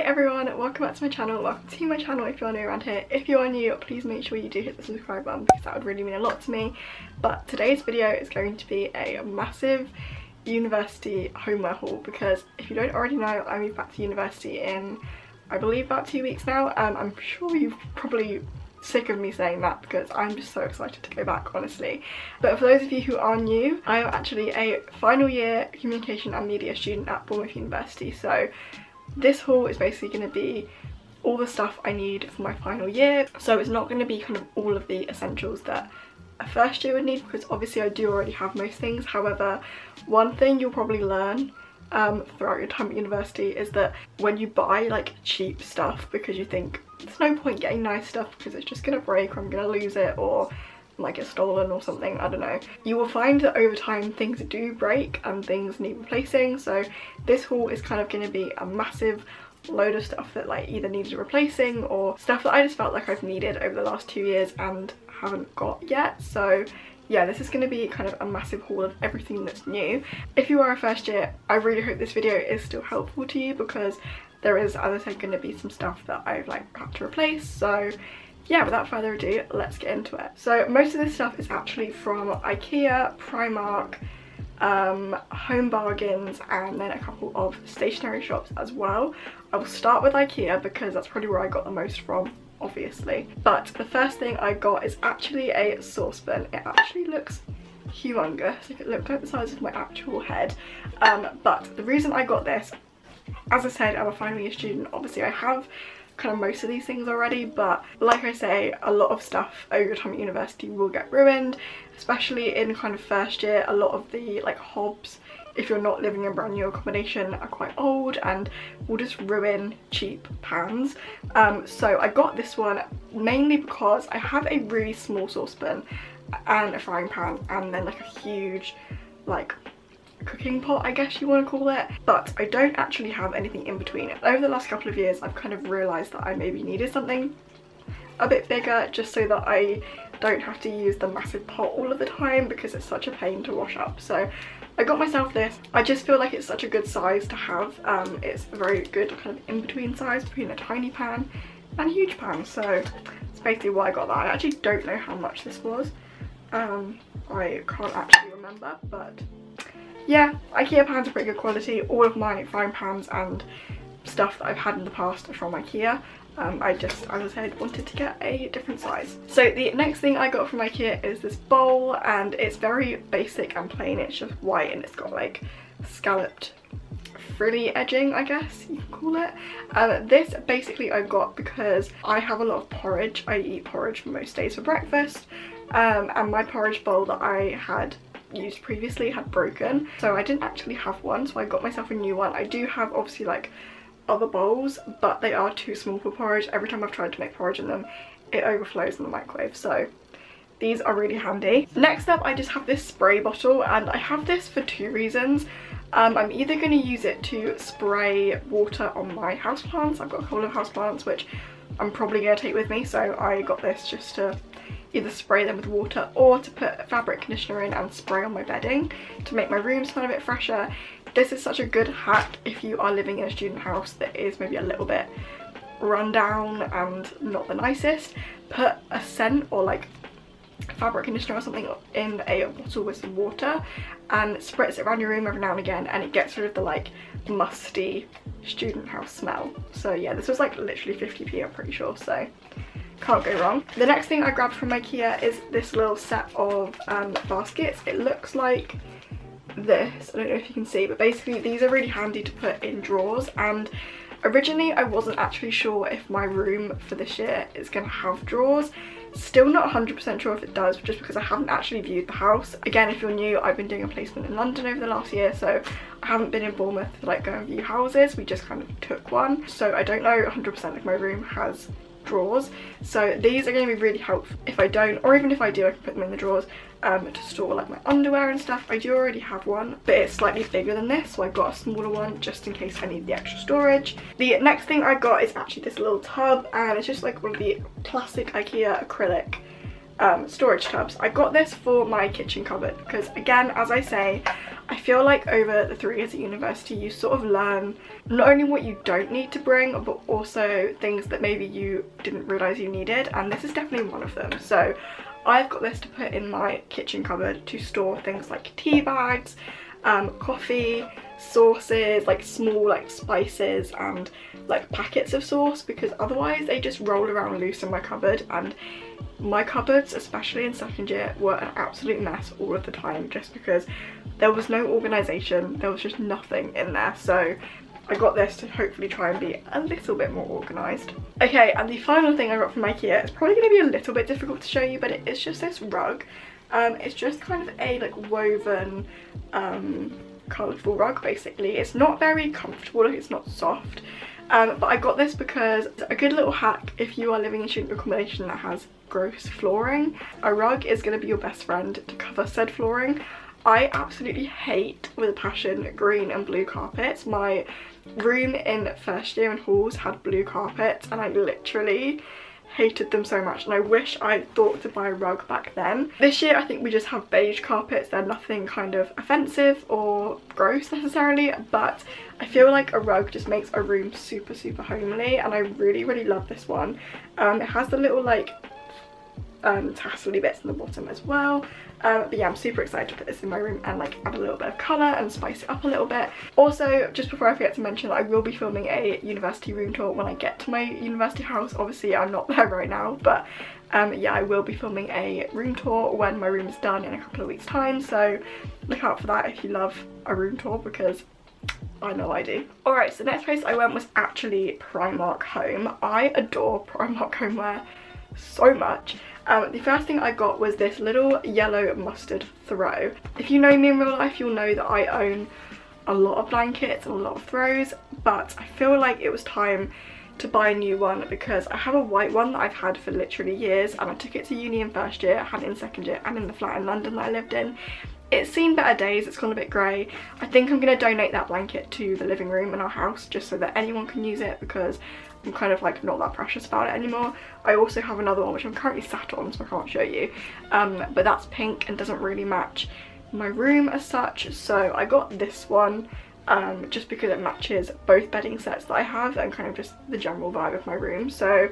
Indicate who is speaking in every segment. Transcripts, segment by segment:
Speaker 1: everyone, welcome back to my channel. Welcome to my channel if you're new around here. If you are new, please make sure you do hit the subscribe button because that would really mean a lot to me. But today's video is going to be a massive university homeware haul because if you don't already know, I moved back to university in, I believe, about 2 weeks now. I'm sure you're probably sick of me saying that because I'm just so excited to go back, honestly. But for those of you who are new, I am actually a final year communication and media student at Bournemouth University. So this haul is basically going to be all the stuff I need for my final year. So it's not going to be kind of all of the essentials that a first year would need because obviously I do already have most things. However, one thing you'll probably learn throughout your time at university is that when you buy like cheap stuff because you think there's no point getting nice stuff because it's just gonna break or I'm gonna lose it or might get stolen or something, I don't know, you will find that over time things do break and things need replacing. So this haul is kind of going to be a massive load of stuff that like either needed replacing or stuff that I just felt like I've needed over the last 2 years and haven't got yet. So yeah, this is going to be kind of a massive haul of everything that's new. If you are a first year, I really hope this video is still helpful to you because there is, as I said, going to be some stuff that I've like had to replace. So yeah, without further ado, let's get into it. So most of this stuff is actually from IKEA, Primark, Home Bargains, and then a couple of stationery shops as well. I will start with IKEA because that's probably where I got the most from, obviously. But the first thing I got is actually a saucepan. It actually looks humongous, like it looked like the size of my actual head. But the reason I got this, as I said, I'm a final year student. Obviously I have kind of most of these things already, but like I say, a lot of stuff over your time at university will get ruined, especially in kind of first year. A lot of the like hobs, if you're not living in brand new accommodation, are quite old and will just ruin cheap pans. So I got this one mainly because I have a really small saucepan and a frying pan and then like a huge like cooking pot, I guess you want to call it, but I don't actually have anything in between. Over the last couple of years I've kind of realised that I maybe needed something a bit bigger just so that I don't have to use the massive pot all of the time because it's such a pain to wash up. So I got myself this. I just feel like it's such a good size to have. It's a very good kind of in-between size between a tiny pan and a huge pan, so it's basically why I got that. I actually don't know how much this was. I can't actually remember, but yeah, IKEA pans are pretty good quality. All of my frying pans and stuff that I've had in the past are from IKEA. I just, as I said, wanted to get a different size. So the next thing I got from IKEA is this bowl, and it's very basic and plain. It's just white and it's got like scalloped frilly edging, I guess you can call it. This basically I got because I have a lot of porridge. I eat porridge most days for breakfast, and my porridge bowl that I had used previously had broken, so I didn't actually have one, so I got myself a new one. I do have obviously like other bowls, but they are too small for porridge. Every time I've tried to make porridge in them, it overflows in the microwave, so these are really handy. Next up, I just have this spray bottle, and I have this for two reasons. I'm either going to use it to spray water on my houseplants. I've got a couple of houseplants which I'm probably going to take with me, so I got this just to either spray them with water or to put fabric conditioner in and spray on my bedding to make my room smell a bit fresher. This is such a good hack if you are living in a student house that is maybe a little bit run down and not the nicest. Put a scent or like fabric conditioner or something in a bottle with some water and spritz it around your room every now and again, and it gets rid of the like musty student house smell. So yeah, this was like literally 50p, I'm pretty sure, so can't go wrong. The next thing I grabbed from IKEA is this little set of baskets. It looks like this, I don't know if you can see, but basically these are really handy to put in drawers. And originally I wasn't actually sure if my room for this year is going to have drawers. Still not 100% sure if it does, just because I haven't actually viewed the house. Again, if you're new, I've been doing a placement in London over the last year, so I haven't been in Bournemouth to like go and view houses. We just kind of took one, so I don't know 100% if my room has drawers. So these are going to be really helpful if I don't, or even if I do, I can put them in the drawers to store like my underwear and stuff. I do already have one, but it's slightly bigger than this, so I got a smaller one just in case I need the extra storage. The next thing I got is actually this little tub, and it's just like one of the classic IKEA acrylic storage tubs. I got this for my kitchen cupboard because, again, as I say, I feel like over the 3 years at university you sort of learn not only what you don't need to bring, but also things that maybe you didn't realise you needed, and this is definitely one of them. So I've got this to put in my kitchen cupboard to store things like tea bags, coffee, sauces, like small like spices and like packets of sauce, because otherwise they just roll around loose in my cupboard, and my cupboards, especially in second year, were an absolute mess all of the time just because there was no organisation, there was just nothing in there. So I got this to hopefully try and be a little bit more organised. Okay, and the final thing I got from IKEA, it's probably going to be a little bit difficult to show you, but it's just this rug. It's just kind of a like woven colourful rug basically. It's not very comfortable, like it's not soft, but I got this because it's a good little hack if you are living in student accommodation that has gross flooring. A rug is going to be your best friend to cover said flooring. I absolutely hate with a passion green and blue carpets. My room in first year in halls had blue carpets and I literally hated them so much, and I wish I thought to buy a rug back then. This year I think we just have beige carpets. They're nothing kind of offensive or gross necessarily, but I feel like a rug just makes a room super homely, and I really love this one. It has the little like tassely bits in the bottom as well, but yeah, I'm super excited to put this in my room and like add a little bit of colour and spice it up a little bit. Also, just before I forget to mention, I will be filming a university room tour when I get to my university house. Obviously I'm not there right now, but yeah, I will be filming a room tour when my room is done in a couple of weeks time, so look out for that if you love a room tour, because I know I do. Alright, so the next place I went was actually Primark Home. I adore Primark homeware so much. The first thing I got was this little yellow mustard throw. If you know me in real life, you'll know that I own a lot of blankets and a lot of throws, but I feel like it was time to buy a new one because I have a white one that I've had for literally years, and I took it to uni in first year, I had it in second year, and in the flat in London that I lived in. It's seen better days, it's gone a bit grey. I think I'm going to donate that blanket to the living room in our house just so that anyone can use it, because I'm kind of like not that precious about it anymore. I also have another one which I'm currently sat on, so I can't show you, but that's pink and doesn't really match my room as such, so I got this one just because it matches both bedding sets that I have and kind of just the general vibe of my room. So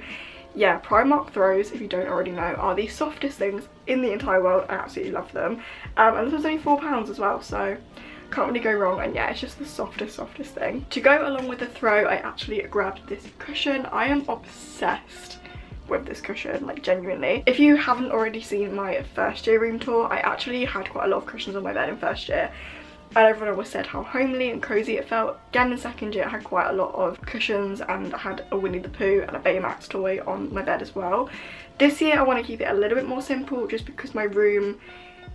Speaker 1: yeah, Primark throws, if you don't already know, are the softest things in the entire world. I absolutely love them, and this was only £4 as well, so can't really go wrong. And yeah, it's just the softest thing. To go along with the throw, I actually grabbed this cushion. I am obsessed with this cushion, like genuinely. If you haven't already seen my first year room tour, I actually had quite a lot of cushions on my bed in first year, and everyone always said how homely and cozy it felt. Again, in second year I had quite a lot of cushions, and I had a Winnie the Pooh and a Baymax toy on my bed as well. This year I want to keep it a little bit more simple just because my room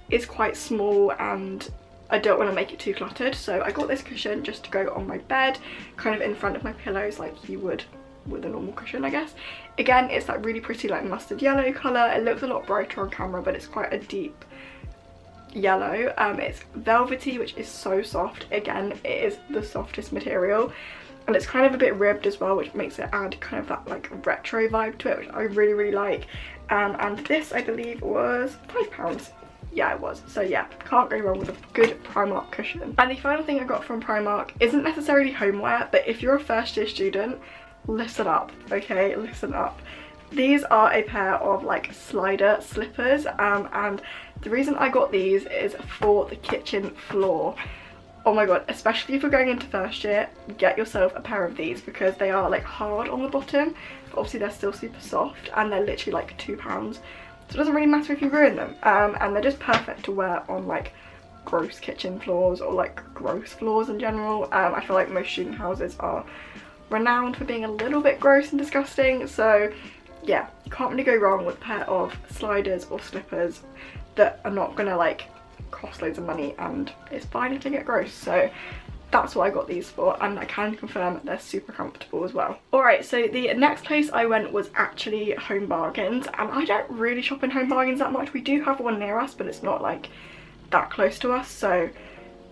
Speaker 1: is quite small and I don't want to make it too cluttered. So I got this cushion just to go on my bed, kind of in front of my pillows like you would with a normal cushion, I guess. Again, it's that really pretty like mustard yellow colour. It looks a lot brighter on camera, but it's quite a deep yellow. It's velvety, which is so soft. Again, it is the softest material, and it's kind of a bit ribbed as well, which makes it add kind of that like retro vibe to it, which I really like. And this I believe was £5. Yeah, it was. So yeah, can't go wrong with a good Primark cushion. And the final thing I got from Primark isn't necessarily homeware, but if you're a first year student, listen up, okay, listen up. These are a pair of like slider slippers, and the reason I got these is for the kitchen floor. Oh my god, especially if you're going into first year, get yourself a pair of these because they are like hard on the bottom, but obviously they're still super soft, and they're literally like £2. So it doesn't really matter if you ruin them, and they're just perfect to wear on like gross kitchen floors or like gross floors in general. I feel like most student houses are renowned for being a little bit gross and disgusting, so yeah, you can't really go wrong with a pair of sliders or slippers that are not gonna like cost loads of money, and it's fine if they get gross. So that's what I got these for, and I can confirm that they're super comfortable as well. Alright, so the next place I went was actually Home Bargains, and I don't really shop in Home Bargains that much. We do have one near us, but it's not like that close to us, so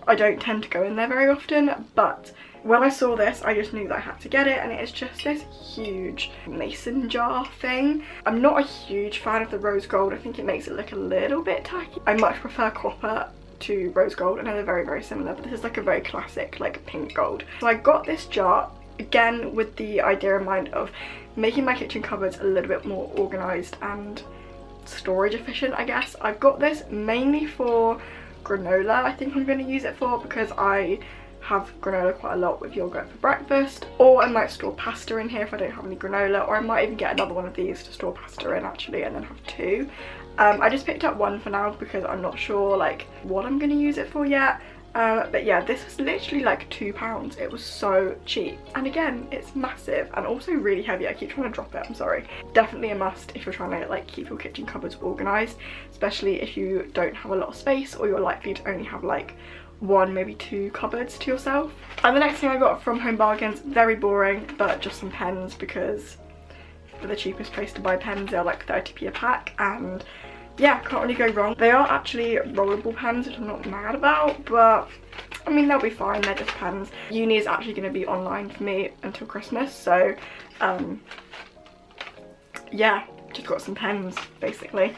Speaker 1: I don't tend to go in there very often. But when I saw this, I just knew that I had to get it, and it is just this huge mason jar thing. I'm not a huge fan of the rose gold. I think it makes it look a little bit tacky. I much prefer copper to rose gold. I know they're very, very similar, but this is like a very classic like pink gold. So I got this jar, again with the idea in mind of making my kitchen cupboards a little bit more organised and storage efficient, I guess. I've got this mainly for granola. I think I'm going to use it for, because I have granola quite a lot with yogurt for breakfast, or I might store pasta in here if I don't have any granola, or I might even get another one of these to store pasta in actually, and then have two. I just picked up one for now because I'm not sure like what I'm going to use it for yet. But yeah, this was literally like £2. It was so cheap, and again, it's massive and also really heavy. I keep trying to drop it, I'm sorry. Definitely a must if you're trying to like keep your kitchen cupboards organised, especially if you don't have a lot of space, or you're likely to only have like one, maybe two cupboards to yourself. And the next thing I got from Home Bargains, very boring, but just some pens, because for the cheapest place to buy pens, they're like 30p a pack, and yeah, can't really go wrong. They are actually rollable pens, which I'm not mad about, but I mean, they'll be fine, they're just pens. Uni is actually going to be online for me until Christmas, so yeah, just got some pens basically.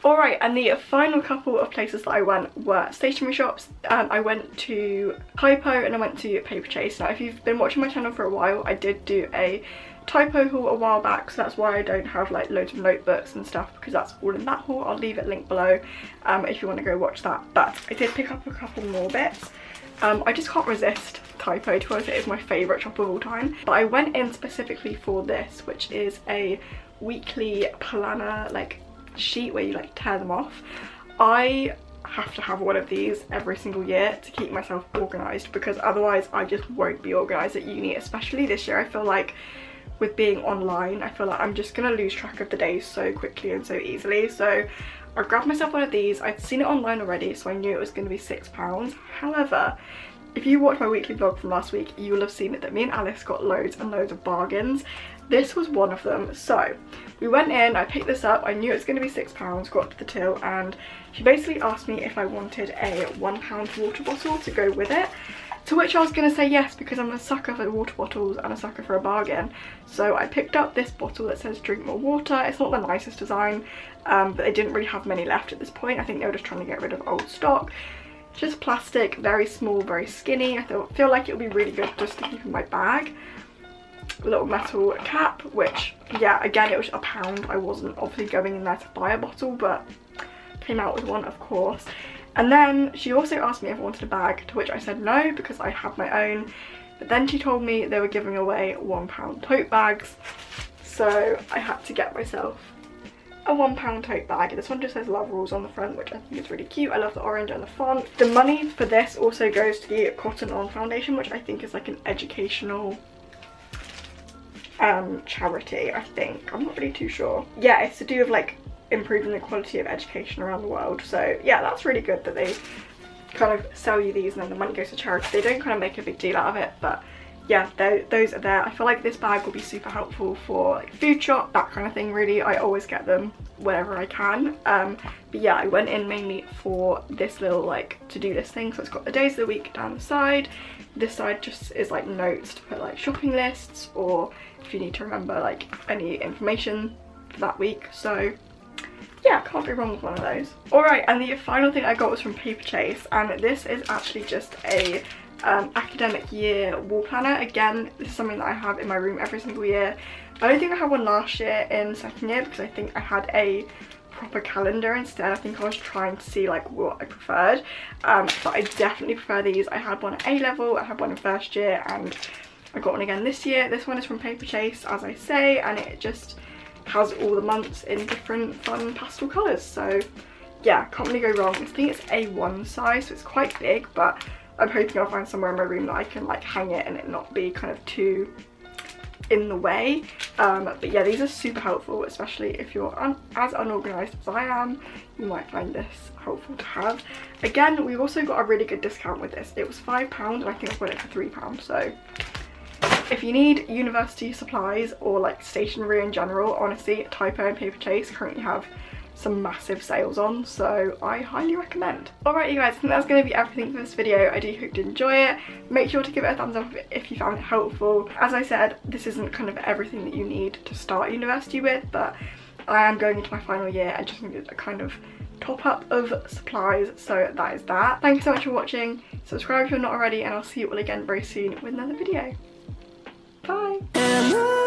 Speaker 1: Alright, and the final couple of places that I went were stationery shops. I went to Typo and I went to Paper Chase. Now, if you've been watching my channel for a while, I did do a Typo haul a while back, so that's why I don't have like loads of notebooks and stuff, because that's all in that haul. I'll leave it linked below if you want to go watch that. But I did pick up a couple more bits. I just can't resist Typo, to be honest. It is my favourite shop of all time. But I went in specifically for this, which is a weekly planner like sheet where you like tear them off. I have to have one of these every single year to keep myself organised, because otherwise I just won't be organised at uni, especially this year. I feel like with being online, I feel like I'm just gonna lose track of the days so quickly and so easily. So I grabbed myself one of these. I'd seen it online already, so I knew it was going to be £6. However, if you watched my weekly vlog from last week, you will have seen it that me and Alice got loads and loads of bargains. This was one of them. So we went in, I picked this up, I knew it was going to be £6, got to the till, and she basically asked me if I wanted a £1 water bottle to go with it. To which I was going to say yes, because I'm a sucker for water bottles and a sucker for a bargain. So I picked up this bottle that says drink more water. It's not the nicest design, but they didn't really have many left at this point. I think they were just trying to get rid of old stock. Just plastic, very small, very skinny. I feel like it would be really good just to keep in my bag. A little metal cap, which, yeah, again, it was £1. I wasn't obviously going in there to buy a bottle, but came out with one, of course. And then she also asked me if I wanted a bag, to which I said no, because I have my own. But then she told me they were giving away £1 tote bags, so I had to get myself a £1 tote bag. This one just says Love Rules on the front, which I think is really cute. I love the orange and the font. The money for this also goes to the Cotton On Foundation, which I think is like an educational charity, I think. I'm not really too sure. Yeah, it's to do with like improving the quality of education around the world. So yeah, that's really good that they kind of sell you these and then the money goes to charity. They don't kind of make a big deal out of it, but yeah, those are there. I feel like this bag will be super helpful for like food shop, that kind of thing. Really, I always get them whenever I can. But yeah, I went in mainly for this little like to-do list thing. So it's got the days of the week down the side. This side just is like notes to put like shopping lists, or if you need to remember like any information for that week. So yeah, can't be wrong with one of those. Alright, and the final thing I got was from Paper Chase, and this is actually just a academic year wall planner. Again, this is something that I have in my room every single year. I don't think I had one last year in second year, because I think I had a proper calendar instead. I think I was trying to see like what I preferred, but I definitely prefer these. I had one at A level, I had one in first year, and I got one again this year. This one is from Paper Chase, as I say, and it just has all the months in different fun pastel colours. So yeah, can't really go wrong. I think it's A1 size, so it's quite big, but I'm hoping I'll find somewhere in my room that I can like hang it and it not be kind of too in the way. But yeah, these are super helpful, especially if you're as unorganised as I am. You might find this helpful to have. Again, we've also got a really good discount with this. It was £5 and I think I got it for £3, so if you need university supplies or like stationery in general, honestly, Typo and Paper Chase currently have some massive sales on, so I highly recommend. Alright you guys, I think that's going to be everything for this video. I do hope you enjoy it. Make sure to give it a thumbs up if you found it helpful. As I said, this isn't kind of everything that you need to start university with, but I am going into my final year and just need a kind of top up of supplies, so that is that. Thank you so much for watching. Subscribe if you're not already, and I'll see you all again very soon with another video. Bye!